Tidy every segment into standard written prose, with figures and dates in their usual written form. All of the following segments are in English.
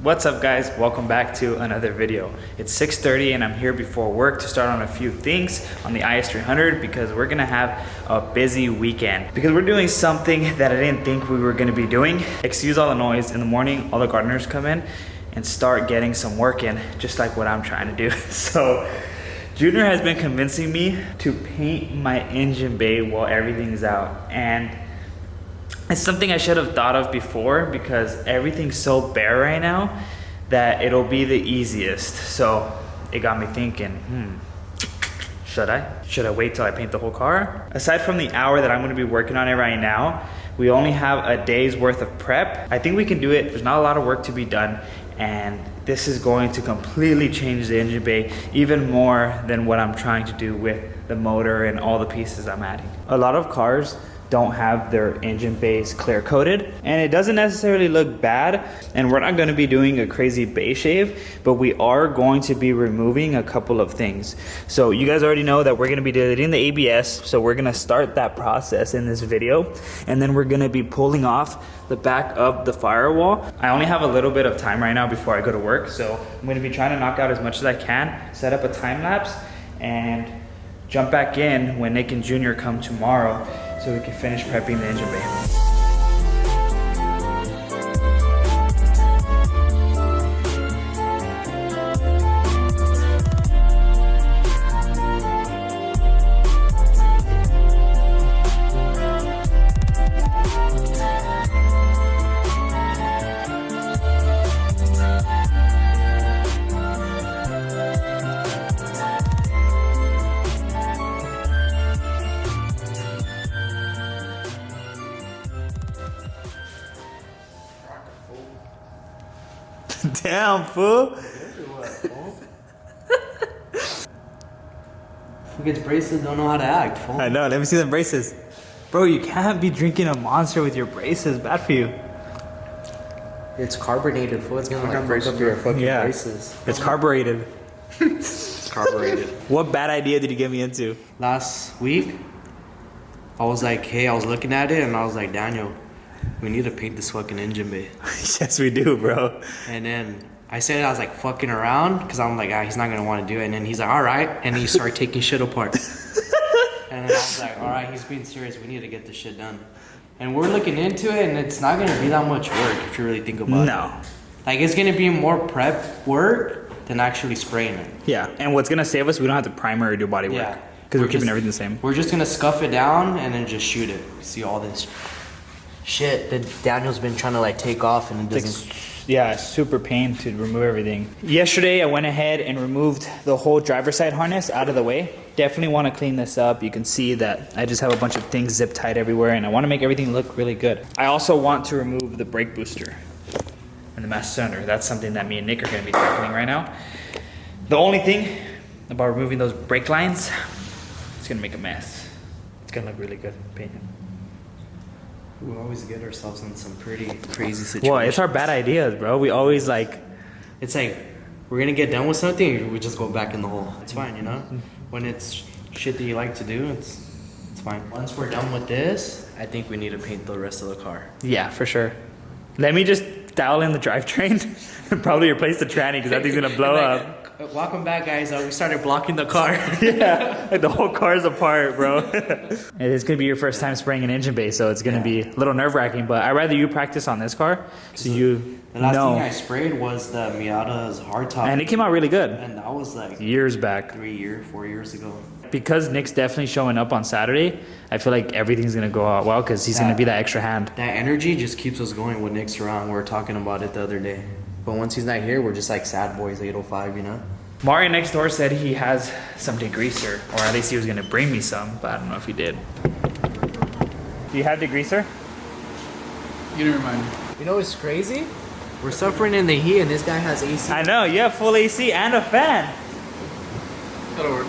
What's up guys, welcome back to another video. It's 6:30 and I'm here before work to start on a few things on the IS300 because we're gonna have a busy weekend. Because we're doing something that I didn't think we were gonna be doing. Excuse all the noise, in the morning all the gardeners come in and start getting some work in, just like what I'm trying to do. So Junior has been convincing me to paint my engine bay while everything's out, and it's something I should have thought of before because everything's so bare right now that it'll be the easiest. So it got me thinking, should I wait till I paint the whole car? Aside from the hour that I'm gonna be working on it right now, we only have a day's worth of prep. I think we can do it. There's not a lot of work to be done, and this is going to completely change the engine bay even more than what I'm trying to do with the motor and all the pieces I'm adding. A lot of cars don't have their engine bays clear coated, and it doesn't necessarily look bad, and we're not going to be doing a crazy bay shave, but we are going to be removing a couple of things. So you guys already know that we're going to be deleting the ABS, so we're going to start that process in this video, and then we're going to be pulling off the back of the firewall. I only have a little bit of time right now before I go to work, so I'm going to be trying to knock out as much as I can, set up a time lapse, and jump back in when Nick and Junior come tomorrow so we can finish prepping the engine bay. Damn, fool. Who gets braces don't know how to act, fool. I know, let me see them braces. Bro, you can't be drinking a Monster with your braces. Bad for you. It's carbonated, fool. It's gonna like fuck up your fucking braces. It's carbureted. It's carbureted. What bad idea did you get me into? Last week, I was like, hey, I was looking at it and I was like, Daniel, we need to paint this fucking engine bay. Yes, we do, bro. And then I said I was like fucking around because I'm like, he's not gonna want to do it. And then he's like, all right. And he started taking shit apart. And then I was like, all right, he's being serious. We need to get this shit done. And we're looking into it, and it's not gonna be that much work if you really think about it. No. Like, it's gonna be more prep work than actually spraying it. Yeah, and what's gonna save us, we don't have to primer or do body work. Yeah. Because we're keeping everything the same. We're just gonna scuff it down and then just shoot it. See all this shit that Daniel's been trying to like take off, and it doesn't. Yeah, super pain to remove everything. Yesterday I went ahead and removed the whole driver's side harness out of the way. Definitely want to clean this up. You can see that I just have a bunch of things zip tied everywhere, and I want to make everything look really good. I also want to remove the brake booster and the master cylinder. That's something that me and Nick are going to be tackling right now. The only thing about removing those brake lines, it's going to make a mess. It's going to look really good painted. We always get ourselves in some pretty crazy situations. Well, it's our bad ideas, bro. We always like... It's like, we're gonna get done with something, we just go back in the hole. It's fine, you know? When it's shit that you like to do, it's fine. Once we're done with this, I think we need to paint the rest of the car. Yeah, for sure. Let me just dial in the drivetrain and probably replace the tranny because that thing's gonna blow up. Welcome back, guys. We started blocking the car. Yeah, like the whole car's apart, bro. It's gonna be your first time spraying an engine bay, so it's gonna be a little nerve-wracking, but I'd rather you practice on this car so you The last thing I sprayed was the Miata's hardtop. And it came out really good. And that was like years back. 4 years ago. Because Nick's definitely showing up on Saturday, I feel like everything's gonna go out well because he's gonna be that extra hand. That energy just keeps us going when Nick's around. We were talking about it the other day. But once he's not here, we're just like sad boys 805, you know? Mario next door said he has some degreaser, or at least he was gonna bring me some, but I don't know if he did. Do you have degreaser? You don't remind me. You know what's crazy? We're suffering in the heat and this guy has AC. I know, you have full AC and a fan. That'll work.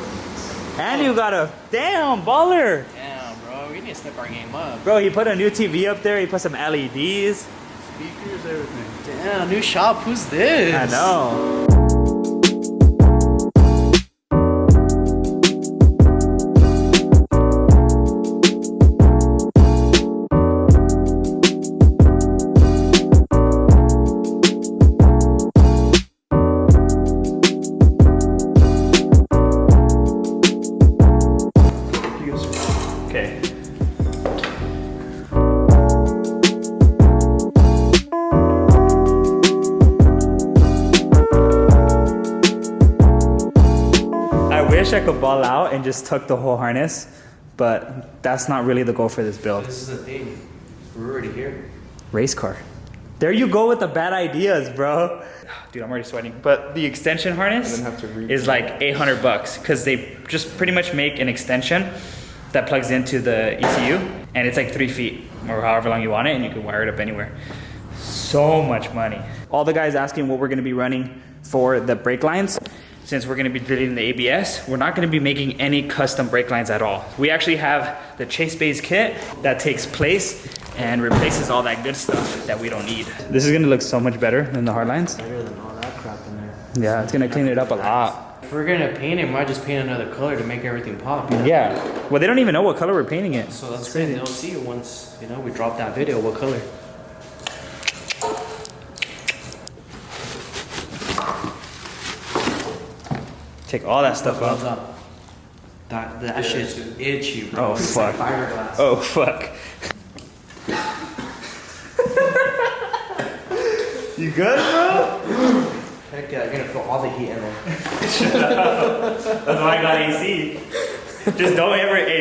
And you got a damn baller. Damn, bro, we need to step our game up. Bro, he put a new TV up there, he put some LEDs. Speakers, everything. Damn, new shop, who's this? I know. Okay. I wish I could ball out and just tuck the whole harness, but that's not really the goal for this build. This is the thing. We're already here. Race car. There you go with the bad ideas, bro. Dude, I'm already sweating. But the extension harness is like 800 bucks because they just pretty much make an extension that plugs into the ECU, and it's like 3 feet or however long you want it, and you can wire it up anywhere. So much money. All the guys asking what we're gonna be running for the brake lines. Since we're gonna be deleting the ABS, we're not gonna be making any custom brake lines at all. We actually have the Chase Base kit that takes place and replaces all that good stuff that we don't need. This is gonna look so much better than the hard lines. Better than all that crap in there. Yeah, it's gonna clean it up a lot. If we're gonna paint it, we might just paint another color to make everything pop. Yeah, well, they don't even know what color we're painting it. So that's crazy. They'll see it once, you know, we drop that video, what color. Take all that stuff Gloves off. up. That shit's itchy, bro. Oh, It's fuck. like fiberglass. Oh, fuck. You good, bro? Heck yeah, I'm gonna feel all the heat in there. That's why I got AC. Just don't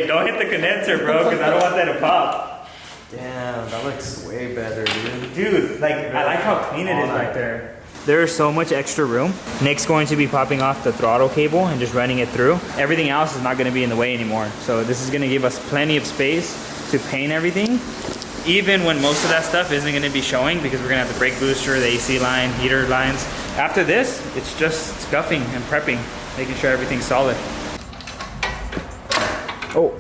don't hit the condenser, bro, because I don't want that to pop. Damn, that looks way better, dude. Dude, like, I like how clean it is back there. There's so much extra room. Nick's going to be popping off the throttle cable and just running it through. Everything else is not gonna be in the way anymore. So this is gonna give us plenty of space to paint everything, even when most of that stuff isn't gonna be showing because we're gonna have the brake booster, the AC line, heater lines. After this, it's just scuffing and prepping, making sure everything's solid. Oh.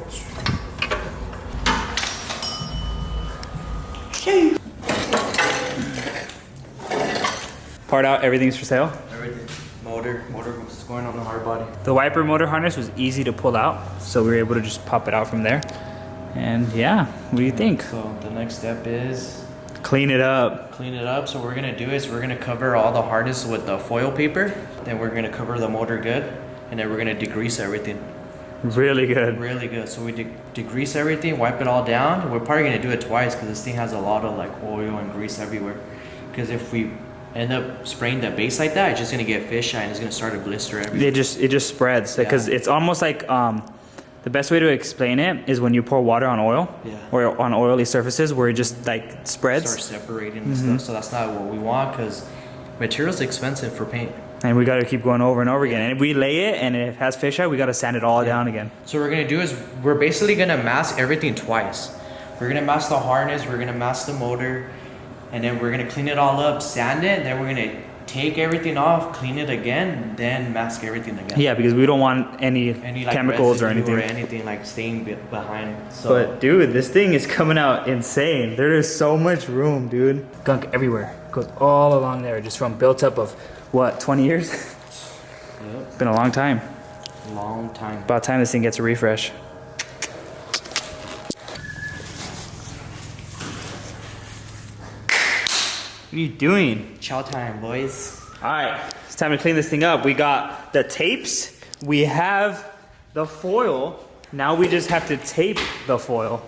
Part out, everything's for sale. Everything. Motor was going on the hard body. The wiper motor harness was easy to pull out, so we were able to just pop it out from there. And yeah, what do you think? So the next step is Clean it up. clean it up. So what we're gonna do is we're gonna cover all the harness with the foil paper. Then we're gonna cover the motor good, and then we're gonna degrease everything. Really good. Really good. So we degrease everything, wipe it all down. We're probably gonna do it twice because this thing has a lot of like oil and grease everywhere. Because if we end up spraying the base like that, it's just gonna get fisheye and it's gonna start to blister everywhere. It just spreads because it's almost like the best way to explain it is when you pour water on oil or on oily surfaces where it just like spreads. Start separating and stuff. So that's not what we want because material's expensive for paint. And we got to keep going over and over again. And if we lay it and it has fisheye, we got to sand it all down again. So what we're gonna do is we're basically gonna mask everything twice. We're gonna mask the harness, we're gonna mask the motor, and then we're gonna clean it all up, sand it, and then we're gonna take everything off, clean it again, then mask everything again. Yeah, because we don't want any Like, chemicals or residue anything. or anything like staying behind. So But dude, this thing is coming out insane. There is so much room, dude. Gunk everywhere. Goes all along there, just from built up of what, 20 years? It's been a long time. long time. About time this thing gets a refresh. What are you doing? Chow time, boys. All right, it's time to clean this thing up. We got the tapes. We have the foil. Now we just have to tape the foil.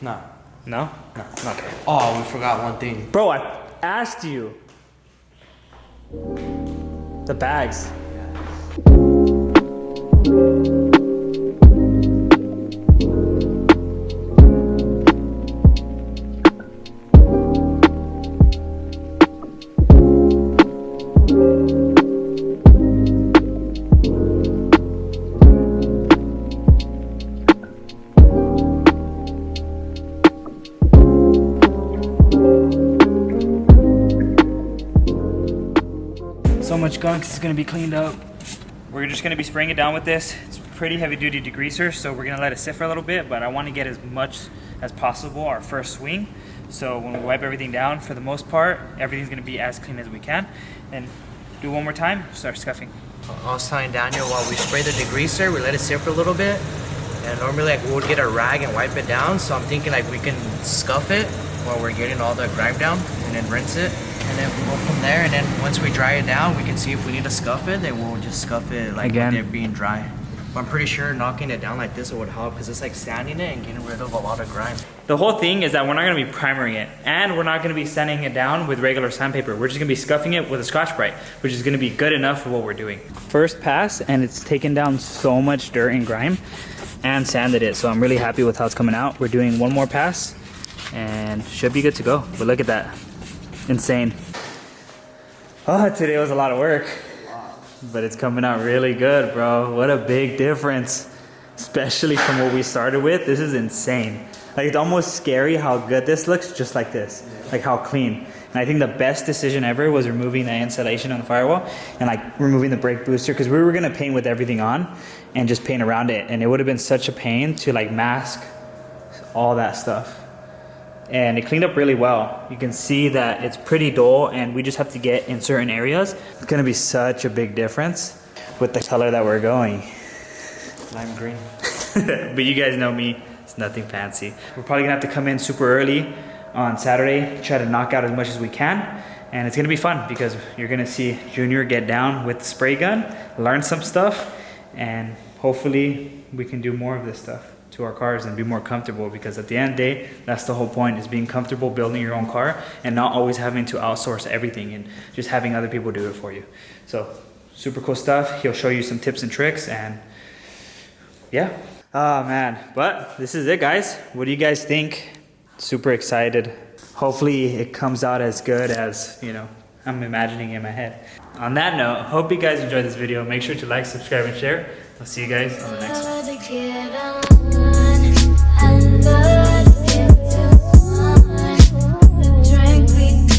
No. No? No. Okay. Oh, we forgot one thing. Bro, I asked you. The bags. So much gunk is gonna be cleaned up. We're just gonna be spraying it down with this. It's pretty heavy duty degreaser, so we're gonna let it sit for a little bit, but I wanna get as much as possible our first swing. So when we wipe everything down, for the most part, everything's gonna be as clean as we can. And do one more time, start scuffing. I was telling Daniel while we spray the degreaser, we let it sit for a little bit. And normally like we would get a rag and wipe it down. So I'm thinking like we can scuff it while we're getting all the grime down and then rinse it. And then we'll go from there. And then once we dry it down, we can see if we need to scuff it. Then we'll just scuff it like Again. with it being dry. But I'm pretty sure knocking it down like this would help because it's like sanding it and getting rid of a lot of grime. The whole thing is that we're not gonna be primering it, and we're not gonna be sanding it down with regular sandpaper. We're just gonna be scuffing it with a Scotch-Brite, which is gonna be good enough for what we're doing. First pass, and it's taken down so much dirt and grime and sanded it, so I'm really happy with how it's coming out. We're doing one more pass and should be good to go. But look at that, insane. Oh, today was a lot of work. But it's coming out really good, bro. What a big difference. Especially from what we started with. This is insane. Like, it's almost scary how good this looks just like this. Like how clean. And I think the best decision ever was removing the insulation on the firewall and like removing the brake booster, because we were gonna paint with everything on and just paint around it. And it would have been such a pain to like mask all that stuff. And it cleaned up really well. You can see that it's pretty dull and we just have to get in certain areas. It's gonna be such a big difference with the color that we're going. Lime green. But you guys know me, it's nothing fancy. We're probably gonna have to come in super early on Saturday, try to knock out as much as we can. And it's gonna be fun because you're gonna see Junior get down with the spray gun, learn some stuff, and hopefully we can do more of this stuff to our cars and be more comfortable, because at the end of the day, that's the whole point, is being comfortable building your own car and not always having to outsource everything and just having other people do it for you. So super cool stuff. He'll show you some tips and tricks, and yeah. Oh man, but this is it, guys. What do you guys think? Super excited. Hopefully it comes out as good as, you know, I'm imagining in my head. On that note, hope you guys enjoyed this video. Make sure to like, subscribe, and share. I'll see you guys on the next one.